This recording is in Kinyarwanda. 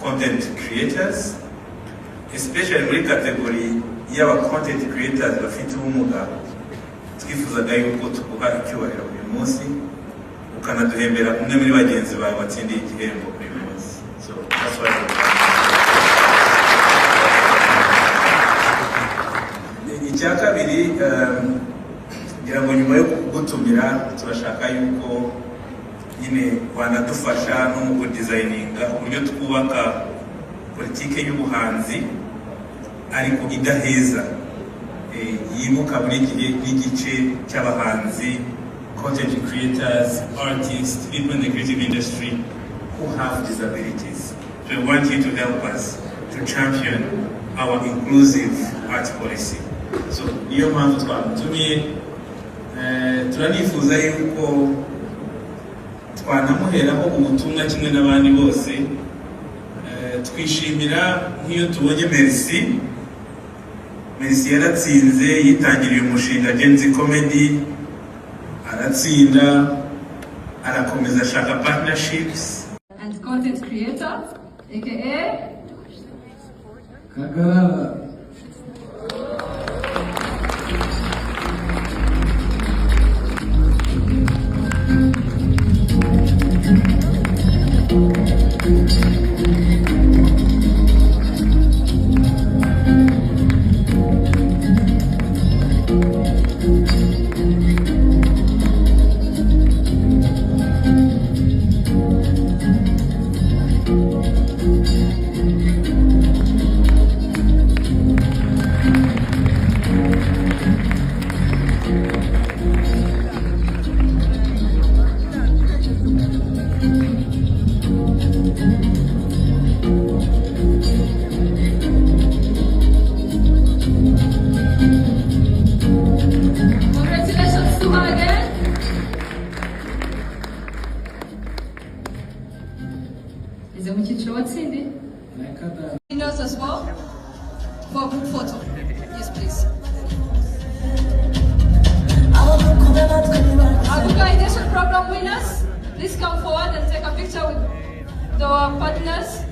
content creators, especially muri category y'aba content creators bafite ubumuga. Twifuzaga yuko tuguha icyubahiro uyu munsi ukanaduhembera umwe muri bagenzi bawe batsindiye igihembo uyu munsi. So that's why icya kabiri ngira ngo nyuma yo kugutumira turashaka yuko nyine wanadufasha no mu kudesigninga uburyo twubaka politike y'ubuhanzi ariko idaheza, yibuka buri gihe n'igice cy'abahanzi, content creators, artists, people in the creative industry who have disabilities. So we want you to help us to champion our inclusive art policy. So niyo mpamvu twamutumiye, turanifuza yuko twanamuheraho ubutumwa kimwe n'abandi bose. Twishimira nk'iyo tubonye Merci yaratsinze, yitangiriye umushinga Genzi Comedy, aratsinda, arakomeza ashaka partnerships. And content creator, aka Kagarara. congratulations to her again. Is it mucyiciro watsindiye? Winners as well for a group photo. Yes, please. Our guidation program winners, please come forward and take a picture with our partners.